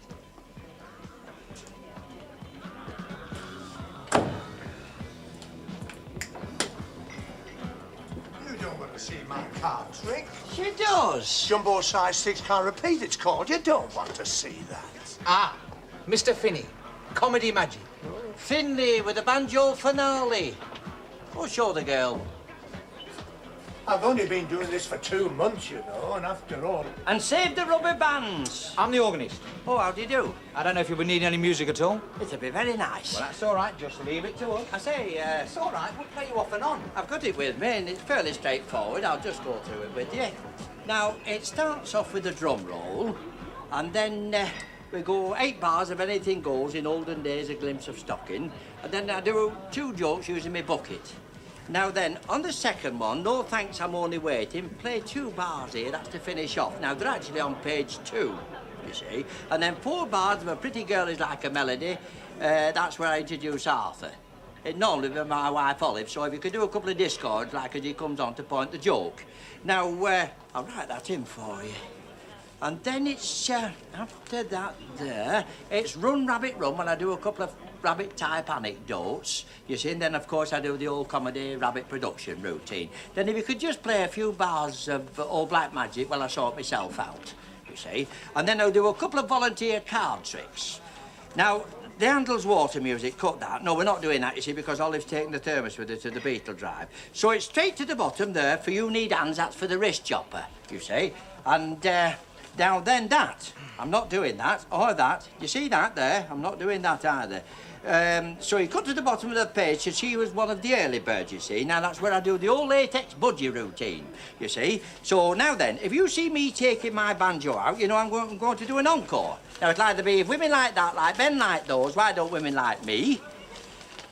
You don't want to see my card trick. She does. Jumbo size 6 can't repeat, it's called. You don't want to see that. Ah, Mr. Finney, comedy magic. Finley with the banjo finale. Oh, show the girl. I've only been doing this for 2 months, you know, and after all... And save the rubber bands. I'm the organist. Oh, how do you do? I don't know if you would need any music at all. It'll be very nice. Well, that's all right. Just leave it to us. I say, It's all right. We'll play you off and on. I've got it with me, and it's fairly straightforward. I'll just go through it with you. Now, it starts off with a drum roll, and then we go 8 bars of Anything Goes, In Olden Days, A Glimpse of Stocking, and then I do 2 jokes using my bucket. Now then, on the second one, No Thanks, I'm Only Waiting, play 2 bars here, that's to finish off. Now, they're actually on page 2, you see. And then 4 bars of A Pretty Girl Is Like a Melody, that's where I introduce Arthur. It normally be my wife Olive, so if you could do a couple of discords like as he comes on to point the joke. Now, I'll write that in for you. And then it's, after that there, it's Run Rabbit Run when I do a couple of rabbit-type anecdotes, you see, and then, of course, I do the old comedy rabbit production routine. Then if you could just play a few bars of Old Black Magic while I sort myself out, you see. And then I'll do a couple of volunteer card tricks. Now, the Handel's water music, cut that. No, we're not doing that, you see, because Olive's taking the thermos with her to the Beetle Drive. So it's straight to the bottom there, for you need hands, that's for the wrist chopper, you see. And, now then that, I'm not doing that, or that. You see that there? I'm not doing that either. So you cut to the bottom of the page, so she was one of the early birds, you see. Now that's where I do the old latex budgie routine, you see. So now then, if you see me taking my banjo out, you know I'm going to do an encore. Now it'll either be if women like that, like Ben like those, why don't women like me?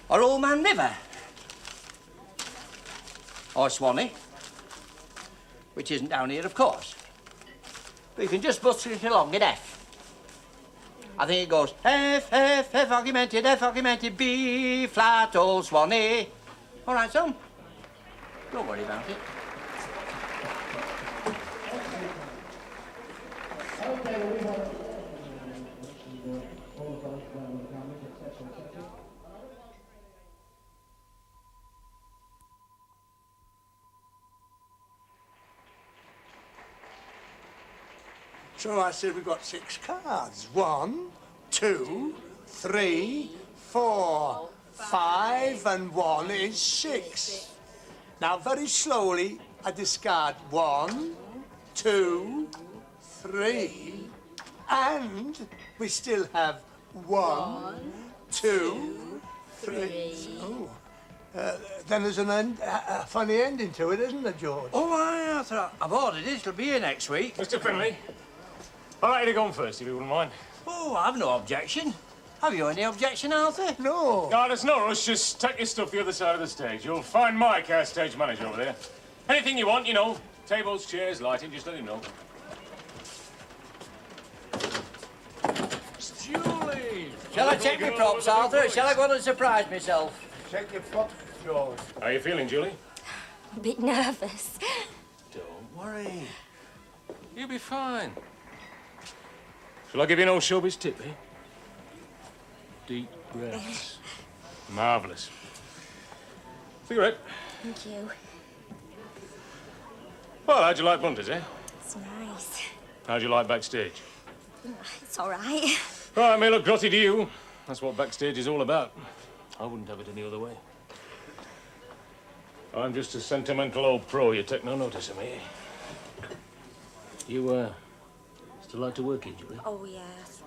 Or Old Man River. Or Swanee. Which isn't down here, of course. But you can just bust it along in F. I think it goes F, augmented, B, flat, old Swanee. All right, son. Don't worry about it. So I said, we've got 6 cards. 1, 2, 3, 4, 5, and 1 is 6. Now, very slowly, I discard 1, 2, 3, and we still have 1, 2, 3. Oh. Then there's a funny ending to it, isn't there, George? Oh, I thought I've ordered it. It'll be here next week. Mr. Finlay, I'd like you to go on first, if you wouldn't mind. Oh, I've no objection. Have you any objection, Arthur? No. No, there's no rush. Just take your stuff the other side of the stage. You'll find Mike, our stage manager, over there. Anything you want, you know. Tables, chairs, lighting, just let him know. Julie! Shall I check my props, Arthur? Shall I go on and surprise myself? Check your props, George. How are you feeling, Julie? A bit nervous. Don't worry. You'll be fine. Shall I give you an old showbiz tip, eh? Deep breaths. Marvellous. Cigarette? Thank you. Well, how'd you like Bunters, eh? It's nice. How'd you like Backstage? It's all right. Well, it may look grotty to you. That's what Backstage is all about. I wouldn't have it any other way. I'm just a sentimental old pro. You take no notice of me. You, still like to work here, Julie? Oh, yes.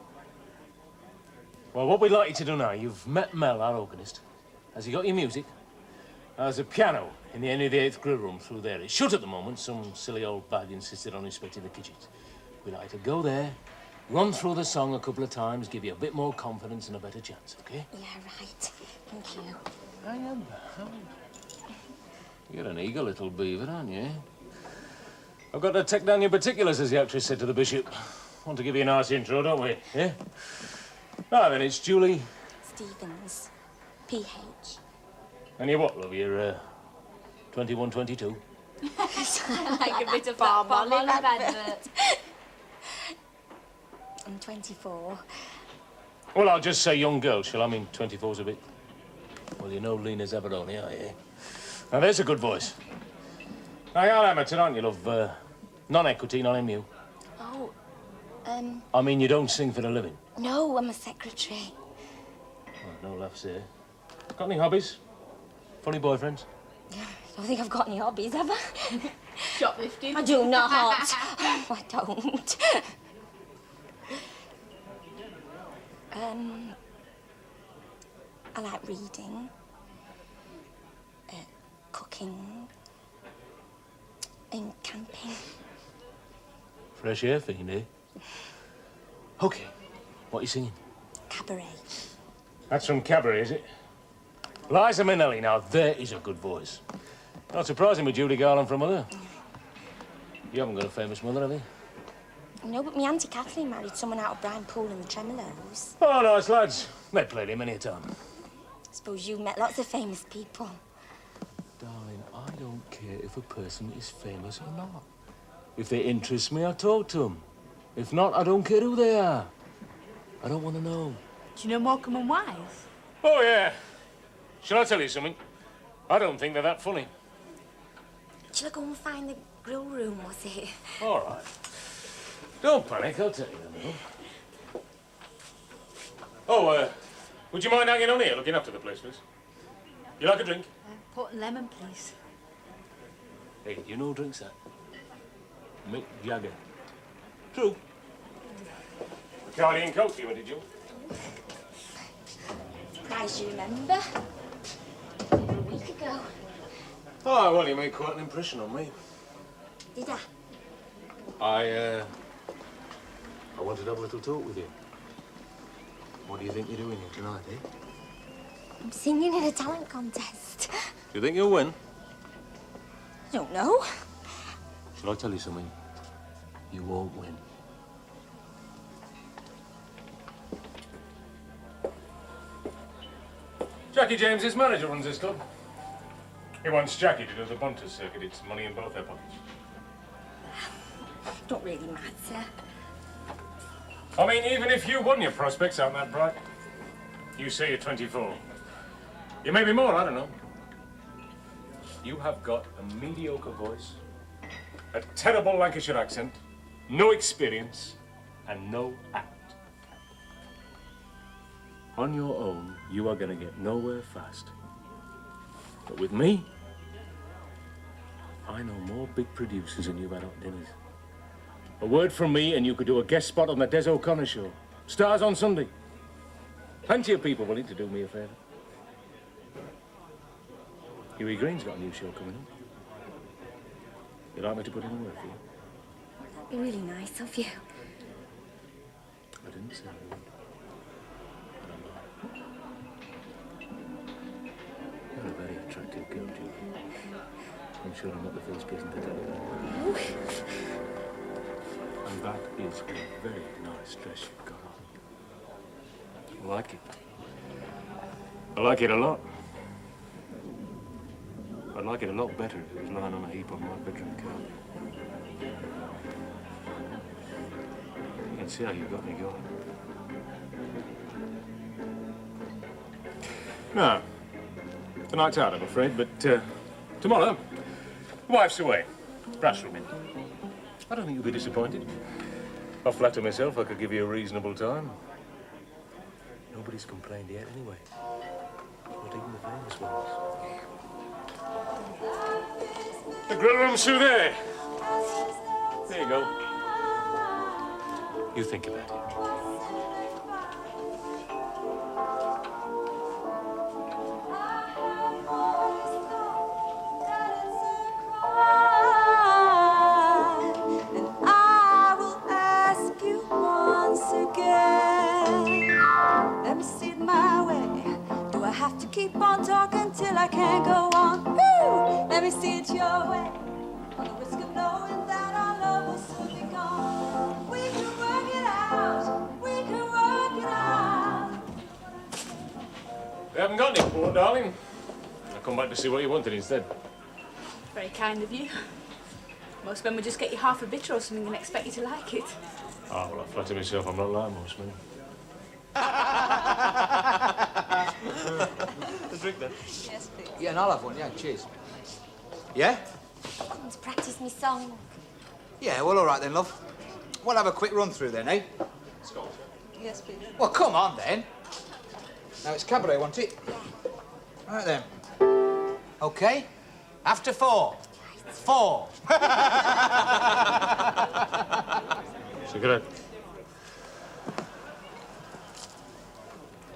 Well, what we'd like you to do now, you've met Mel, our organist. Has he got your music? There's a piano in the end of the 8th grill room through there. It's shut at the moment. Some silly old bag insisted on inspecting the kitchens. We'd like to go there, run through the song a couple of times, give you a bit more confidence and a better chance, OK? Yeah, right. Thank you. I am. You're an eager little beaver, aren't you? I've got to take down your particulars, as the actress said to the bishop. Want to give you a nice intro, don't we? Yeah? Now then, it's Julie. Stevens. PH. And you what, love? You're, 21, 22? Like a bit of that Palm Olive advert. I'm 24. Well, I'll just say young girl, shall I? I mean, 24's a bit... Well, you know Lena's Aberoni, are you? Now, there's a good voice. Now, you're amateur, aren't you, love? Non-equity, non-MU. Oh, I mean, you don't sing for a living? no, I'm a secretary. Oh, no laughs here. Got any hobbies? Funny boyfriends? I don't think I've got any hobbies, have I? Shoplifting. I do not. I don't. I like reading, cooking, and camping. Fresh air fiend, eh? OK. What are you singing? Cabaret. That's from Cabaret, is it? Liza Minnelli, now there is a good voice. Not surprising with Judy Garland from Mother. You haven't got a famous mother, have you? No, but my Auntie Kathleen married someone out of Brian Poole and the Tremolos. Oh, nice lads. They played him many a time. I suppose you've met lots of famous people. Darling, I don't care if a person is famous or not. If they interest me, I talk to them. If not, I don't care who they are. I don't want to know. Do you know Morecambe and Wise? Oh, yeah. Shall I tell you something? I don't think they're that funny. Shall I go and find the grill room, was it? All right. Don't panic, I'll tell you in a minute. Oh, would you mind hanging on here, looking after the place, please? You like a drink? Port and lemon, please. Hey, do you know who drinks that? Mick Jagger. True. Bacardi and Coke, you wanted, Joe? Surprised you remember. A week ago. Oh, well, you made quite an impression on me. Did I? I wanted to have a little talk with you. What do you think you're doing here tonight, eh? I'm singing in a talent contest. Do you think you'll win? I don't know. Shall I tell you something? You won't win. Jackie James, his manager, runs this club. He wants Jackie to do the Bunters circuit. It's money in both their pockets. Don't really matter. I mean, even if you won, your prospects aren't that bright. You say you're 24. You may be more, I don't know. You have got a mediocre voice, a terrible Lancashire accent, no experience, and no act. On your own, you are going to get nowhere fast. But with me, I know more big producers than you've had at dinners. A word from me and you could do a guest spot on the Des O'Connor show. Stars on Sunday. Plenty of people willing to do me a favour. Hughie Green's got a new show coming up. You'd like me to put in a word for you? That'd be really nice of you. I didn't say a word. You're a very attractive girl, Julie. I'm sure I'm not the first person to tell you that. Oh. And that is a very nice dress you've got on. I like it. I like it a lot. I'd like it a lot better if it was lying on a heap on my bedroom carpet. You can see how you got me going. No. Tonight's out, I'm afraid, but tomorrow, the wife's away. Rusholme. I don't think you'll be disappointed. I flatter myself I could give you a reasonable time. Nobody's complained yet, anyway. Not even the famous ones. The grill room's through there. There you go. You think about it. Keep on talking till I can't go on. Woo! Let me see it your way. On the risk of knowing that our love will soon be gone. We can work it out. We can work it out. We haven't got any port, darling. I'll come back to see what you wanted instead. Very kind of you. Most men would just get you half a bitter or something and expect you to like it. Oh, well, I flatter myself I'm not like most men. Drink then. Yes, please. Yeah, and I'll have one, yeah, cheers. Yeah? Come to practice me song. Yeah, well, all right then, love. We'll have a quick run through then, eh? Yes, please. Well, come on then. Now it's Cabaret, won't it? Yeah. Right then. Okay. After 4. 4. Cigarette.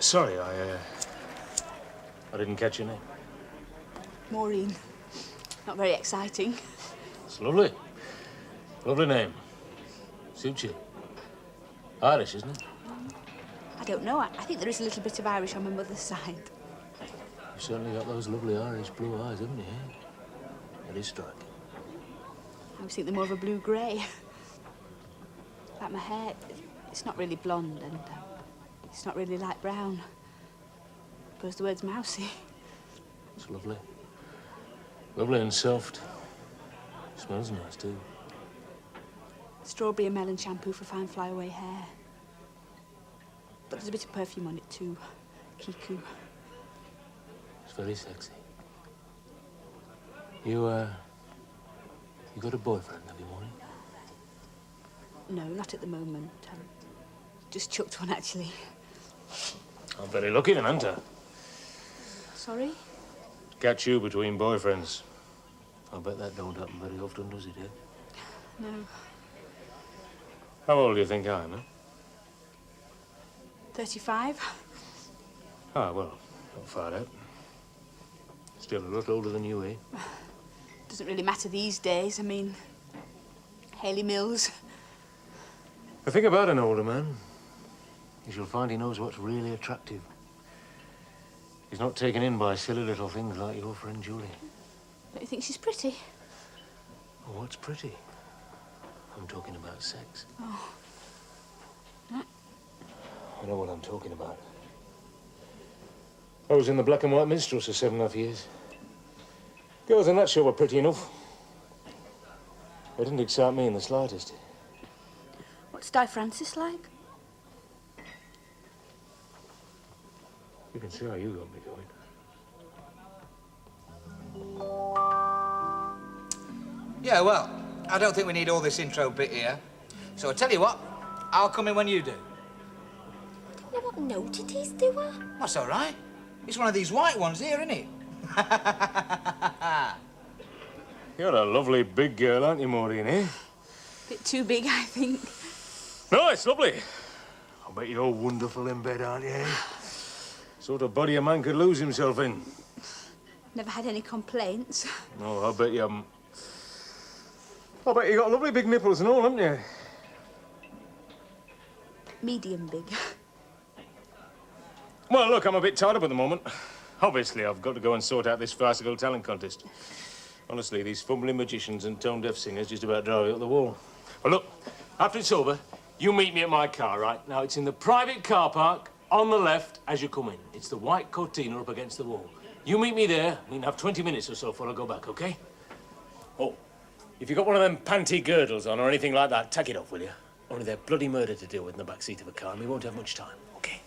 Sorry, I didn't catch your name. Maureen. Not very exciting. It's lovely. Lovely name. Suits you. Irish, isn't it? I don't know. I think there is a little bit of Irish on my mother's side. You've certainly got those lovely Irish blue eyes, haven't you? It is striking. I always think they're more of a blue-grey. Like my hair, it's not really blonde and it's not really light brown. I suppose the word's mousy. It's lovely. Lovely and soft. Smells nice, too. Strawberry and melon shampoo for fine flyaway hair. But there's a bit of perfume on it, too. Kiku. It's very sexy. You got a boyfriend, have you, Maureen? No, not at the moment. Just chucked one, actually. I'm very lucky then, aren't I? Sorry? To catch you between boyfriends. I bet that don't happen very often, does it, eh? No. How old do you think I am, eh? 35. Ah, well, not far out. Still a lot older than you, eh? Doesn't really matter these days. I mean, Haley Mills. The thing about an older man is you'll find he knows what's really attractive. He's not taken in by silly little things like your friend Julie. Don't you think she's pretty? Oh, what's pretty? I'm talking about sex. Oh. I know what I'm talking about. I was in the black and white minstrels for 7.5 years. Girls in that show were pretty enough. They didn't excite me in the slightest. What's Di Francis like? You can see how you got me going. Yeah, well, I don't think we need all this intro bit here. So I tell you what, I'll come in when you do. You know what note it is, do I? That's all right. It's one of these white ones here, isn't it? You're a lovely big girl, aren't you, Maureen, eh? Bit too big, I think. No, it's lovely. I bet you're wonderful in bed, aren't you, eh? Sort of body a man could lose himself in. Never had any complaints. No, I bet you haven't. I bet you got lovely big nipples and all, haven't you? Medium big. Well, look, I'm a bit tied up at the moment. Obviously, I've got to go and sort out this farcical talent contest. Honestly, these fumbling magicians and tone-deaf singers just about drive me up the wall. Well, look, after it's over, you meet me at my car, right? Now, it's in the private car park on the left as you come in. It's the white Cortina up against the wall. You meet me there. We can have 20 minutes or so before I go back, OK? Oh, if you've got one of them panty girdles on or anything like that, take it off, will you? Only they're bloody murder to deal with in the back seat of a car, and we won't have much time, OK?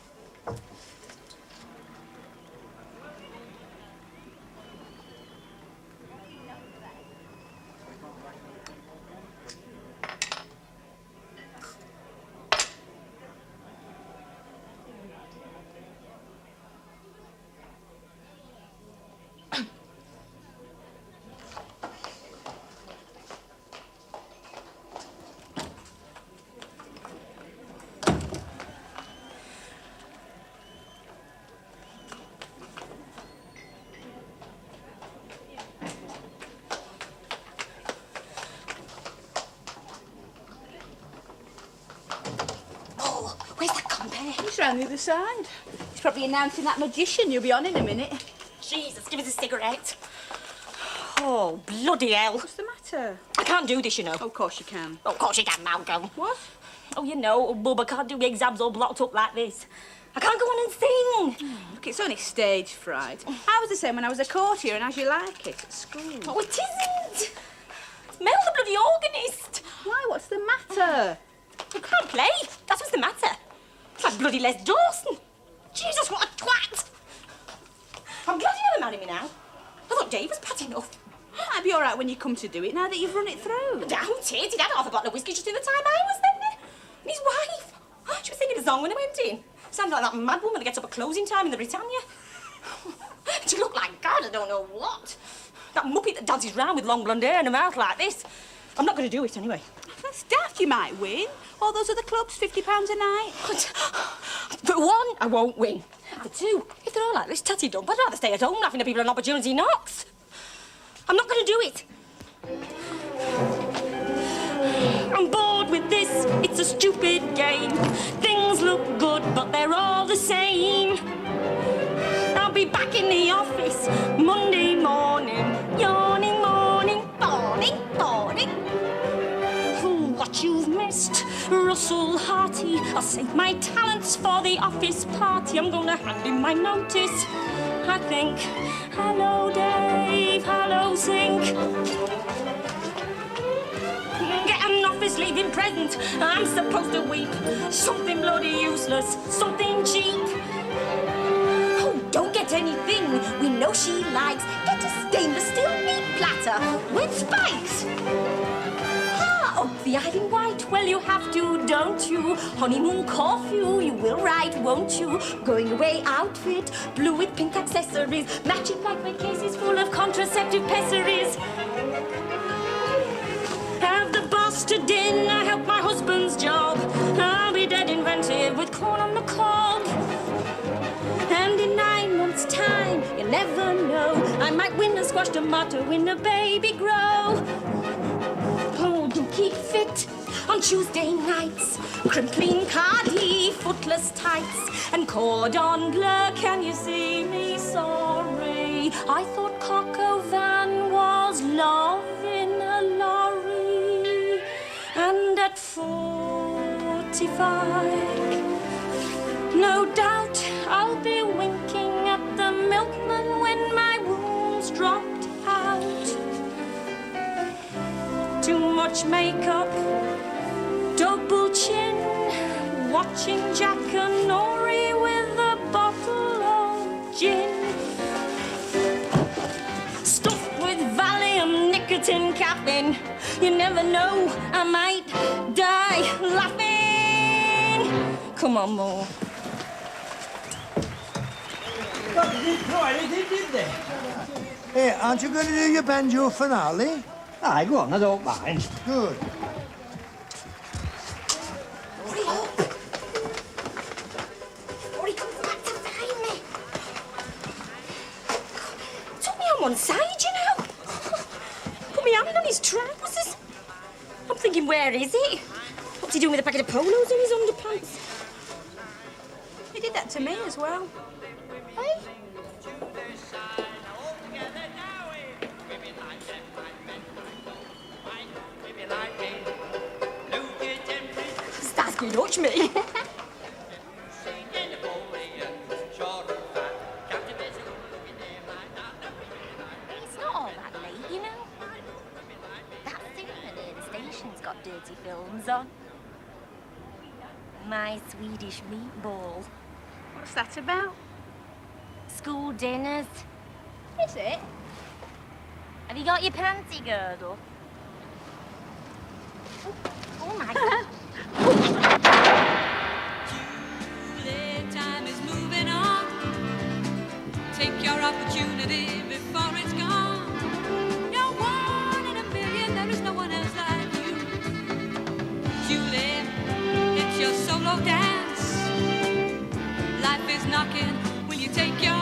He's round the other side. He's probably announcing that magician you'll be on in a minute. Jesus, give us a cigarette. Oh, bloody hell. What's the matter? I can't do this, you know. Oh, of course you can. Oh, of course you can, Malcolm. What? Oh, you know, Bub, I can't do exams all blocked up like this. I can't go on and sing. Look, it's only stage fright. I was the same when I was a courtier and as you like it at school. Oh, it isn't. Mel, the bloody organist. Why? What's the matter? You can't play. That's what's the matter. It's like bloody Les Dawson. Jesus, what a twat. I'm glad you never married me now. I thought Dave was pat enough. It might be all right when you come to do it, now that you've run it through. I doubt it. He'd had half a bottle of whiskey just in the time I was there. And his wife. She was singing a song when I went in. Sounded like that mad woman that gets up at closing time in the Britannia. She looked like God, I don't know what. That muppet that dances round with long blonde hair and a mouth like this. I'm not going to do it anyway. That's daft, you might win. All those other clubs, £50 a night. For one, I won't win. For two, if they're all like this tatty dump, I'd rather stay at home laughing at people on opportunity knocks. I'm not going to do it. I'm bored with this. It's a stupid game. Things look good, but they're all the same. I'll be back in the office Monday morning. Yawning morning, morning, morning. What you've missed, Russell Harty. I'll save my talents for the office party. I'm gonna hand in my notice, I think. Hello, Dave. Hello, Zinc. Get an office leaving present. I'm supposed to weep. Something bloody useless, something cheap. Oh, don't get anything we know she likes. Get a stainless steel meat platter with spikes. Oh, the island white, well, you have to, don't you? Honeymoon curfew, you will write, won't you? Going away outfit, blue with pink accessories, matching lightweight cases full of contraceptive pessaries. Have the boss to dinner, help my husband's job. I'll be dead inventive with corn on the cob. And in 9 months' time, you never know, I might win a squash tomato in a baby grow. Oh, do keep fit on Tuesday nights. Crimpling cardi, footless tights, and cordon bleu. Can you see me? Sorry, I thought Coco Van was love in a lorry. And at 45, no doubt I'll be winking at the milkman when my womb's dropped out. Too much makeup, double chin, watching Jack and Nori with a bottle of gin. Stuffed with Valium, nicotine tin caffin. You never know, I might die laughing. Come on, Mo. Well, they didn't know anything, did they? Hey, aren't you going to do your banjo finale? Aye, go on, I don't mind. Good. Hurry up. Or he comes back to find me. Took me on one side, you know. Put my hand on his trousers. I'm thinking, where is he? What's he doing with a packet of polos in his underpants? He did that to me as well. Hey? That's good, watch me. It's not all that late, you know. That cinema near the station's got dirty films on. My Swedish Meatball. What's that about? School dinners. Is it? Have you got your panty girdle? Oh my God. Julie, time is moving on. Take your opportunity before it's gone. You're one in a million, there is no one else like you. Julie, it's your solo dance. Life is knocking, will you take your